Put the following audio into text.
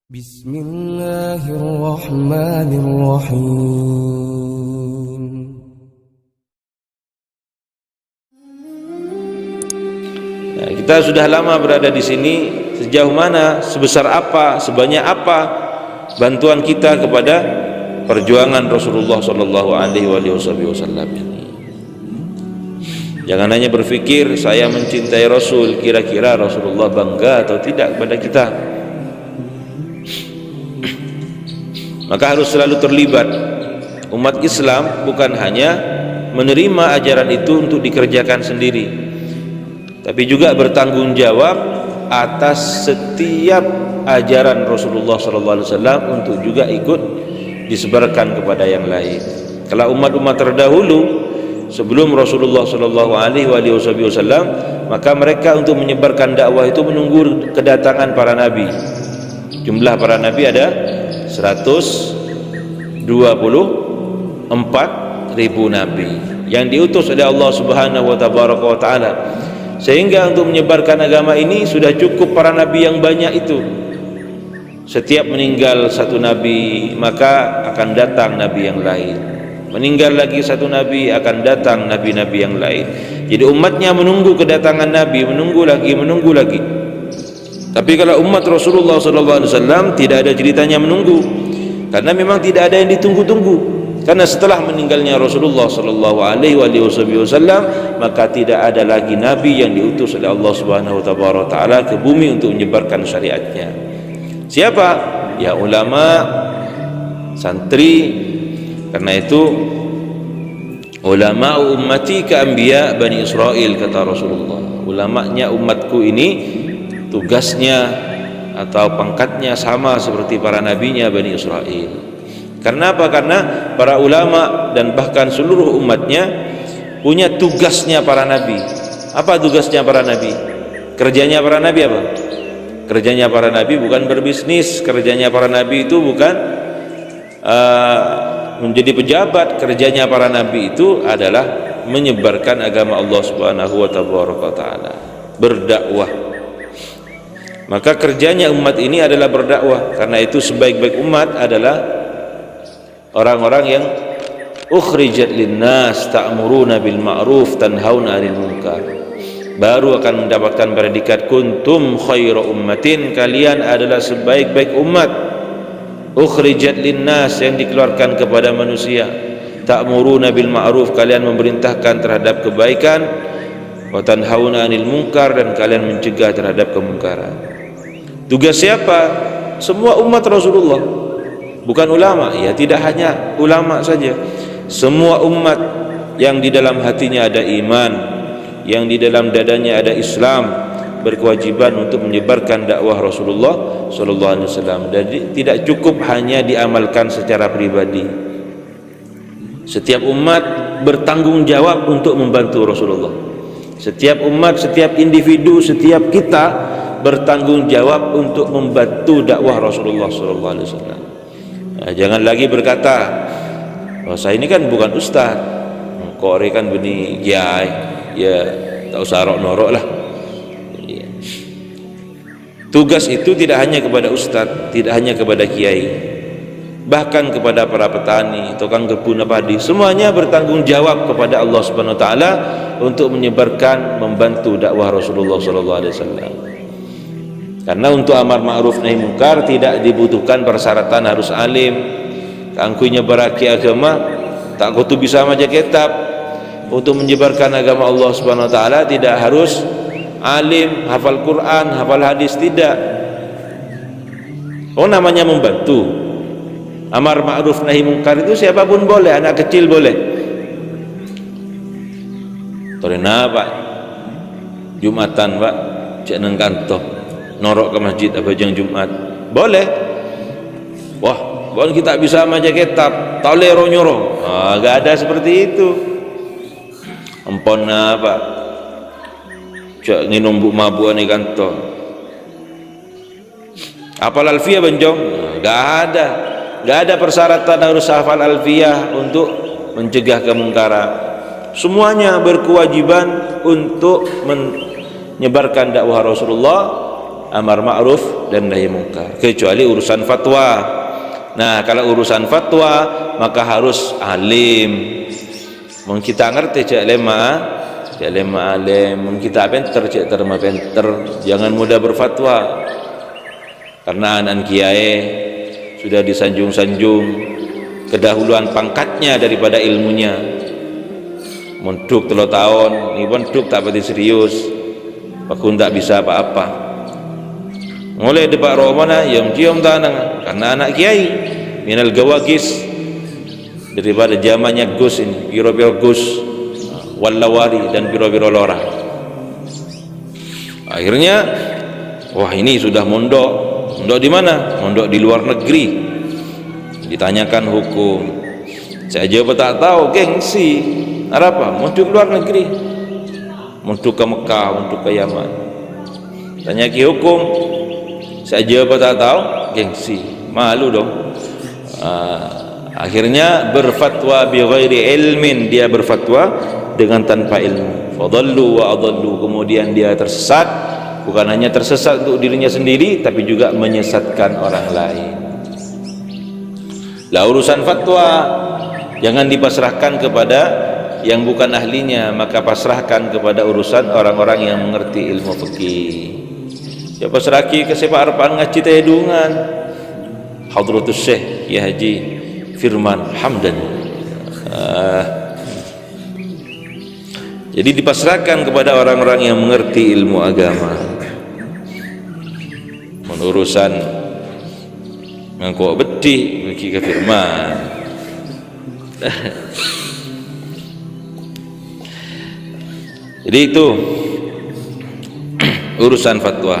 Bismillahirrahmanirrahim. Nah, kita sudah lama berada di sini. Sejauh mana, sebesar apa, sebanyak apa bantuan kita kepada perjuangan Rasulullah Shallallahu Alaihi Wasallam ini? Jangan hanya berpikir saya mencintai Rasul, kira-kira Rasulullah bangga atau tidak kepada kita. Maka harus selalu terlibat. Umat Islam bukan hanya menerima ajaran itu untuk dikerjakan sendiri, tapi juga bertanggung jawab atas setiap ajaran Rasulullah SAW untuk juga ikut disebarkan kepada yang lain. Kalau umat-umat terdahulu sebelum Rasulullah SAW, maka mereka untuk menyebarkan dakwah itu menunggu kedatangan para nabi. Jumlah para nabi ada 124.000 nabi yang diutus oleh Allah Subhanahu wa taala. Sehingga untuk menyebarkan agama ini sudah cukup para nabi yang banyak itu. Setiap meninggal satu nabi, maka akan datang nabi yang lain. Meninggal lagi satu nabi, akan datang nabi-nabi yang lain. Jadi umatnya menunggu kedatangan nabi, menunggu lagi. Tapi kalau umat Rasulullah SAW tidak ada ceritanya menunggu, karena memang tidak ada yang ditunggu-tunggu. Karena setelah meninggalnya Rasulullah Sallallahu Alaihi Wasallam, maka tidak ada lagi nabi yang diutus oleh Allah Subhanahu wa taala ke bumi untuk menyebarkan syariatnya. Siapa? Ya ulama, santri. Karena itu ulama ummati ka anbiya Bani Israel, kata Rasulullah. Ulamanya umatku ini tugasnya atau pangkatnya sama seperti para nabinya Bani Israel. Karena apa? Karena para ulama dan bahkan seluruh umatnya punya tugasnya para nabi. Apa tugasnya para nabi? Kerjanya para nabi apa? Kerjanya para nabi bukan berbisnis. Kerjanya para nabi itu bukan menjadi pejabat. Kerjanya para nabi itu adalah menyebarkan agama Allah Subhanahu wa taala, berdakwah. Maka kerjanya umat ini adalah berdakwah. Karena itu sebaik-baik umat adalah orang-orang yang ukhrijat linnas ta'muruna bil ma'ruf tanhauna 'anil munkar, baru akan mendapatkan predikat kuntum khairu ummatin, kalian adalah sebaik-baik umat. Ukhrijat linnas, yang dikeluarkan kepada manusia. Ta'muruna bil ma'ruf, kalian memerintahkan terhadap kebaikan. Wa tanhauna 'anil munkar, dan kalian mencegah terhadap kemungkaran. Tugas siapa? Semua umat Rasulullah, bukan ulama. Ya, tidak hanya ulama saja, semua umat yang di dalam hatinya ada iman, yang di dalam dadanya ada Islam, berkewajiban untuk menyebarkan dakwah Rasulullah sallallahu alaihi wasallam. Jadi tidak cukup hanya diamalkan secara pribadi. Setiap umat bertanggung jawab untuk membantu Rasulullah. Setiap umat, setiap individu, setiap kita bertanggung jawab untuk membantu dakwah Rasulullah sallallahu alaihi wasallam. Nah, jangan lagi berkata, oh, saya ini kan bukan ustaz, kok kan beni kiai, ya tak usah norok lah. Tugas itu tidak hanya kepada ustaz, tidak hanya kepada kiai, bahkan kepada para petani, tukang kebun padi, semuanya bertanggung jawab kepada Allah Subhanahu wa taala untuk menyebarkan, membantu dakwah Rasulullah sallallahu alaihi wasallam. Karena untuk amar ma'ruf nahi munkar tidak dibutuhkan persyaratan harus alim. Kangku nyebaraki agama tak kudu bisa maca kitab. Untuk menyebarkan agama Allah Subhanahu wa taala tidak harus alim, hafal Quran, hafal hadis, tidak. Oh, namanya membantu. Amar ma'ruf nahi munkar itu siapapun boleh, anak kecil boleh. Torena Pak, Jumatan Pak, cek nang kantor, norok ke masjid apa jang Jumat, boleh. Wah, bukan kita bisa maca kitab, tak boleh nyoro. Gak ada seperti itu. Empon apa? Cek nginum buk mabuan di kantor. Apal alfiyah benjong? Gak ada persyaratan harus hafal alfiyah untuk mencegah kemungkaran. Semuanya berkewajiban untuk menyebarkan dakwah Rasulullah amar ma'ruf dan nahi munkar, kecuali urusan fatwa. Nah, kalau urusan fatwa maka harus alim. Mun kita ngerti cek lema alim, mun kita pinter cek terma pinter, jangan mudah berfatwa. Karena anak kiai sudah disanjung-sanjung kedahuluan pangkatnya daripada ilmunya. Munduk 3 tahun, ini munduk tak pati serius, pakun tak bisa apa-apa. Mulai debat romana yang cium tanang karena anak kiai minal gawagis, daripada zamannya Gus ini, biro-biro Gus Wallawari dan biro-biro Lora. Akhirnya wah ini sudah mondok di mana? Mondok di luar negeri. Ditanyakan hukum, saya jawab tak tahu, gengsi. Apa? Mondok luar negeri, mondok ke Mekah, mondok ke Yaman. Tanya ki hukum, saya jawab tak tahu, gengsi, malu dong. Akhirnya berfatwa bi ghairi ilmin, dia berfatwa dengan tanpa ilmu. Fadallu wa adallu, kemudian dia tersesat, bukan hanya tersesat untuk dirinya sendiri tapi juga menyesatkan orang lain. Lah urusan fatwa jangan dipasrahkan kepada yang bukan ahlinya, maka pasrahkan kepada urusan orang-orang yang mengerti ilmu fikih. Ya pasrahki ke sepak arpaan ngaji tehedungan Hadratus Syekh Ya Haji Firman Hamdan. Jadi dipasrahkan kepada orang-orang yang mengerti ilmu agama. Menurusan ngangkok beti bagi ke firman. Jadi itu urusan fatwa.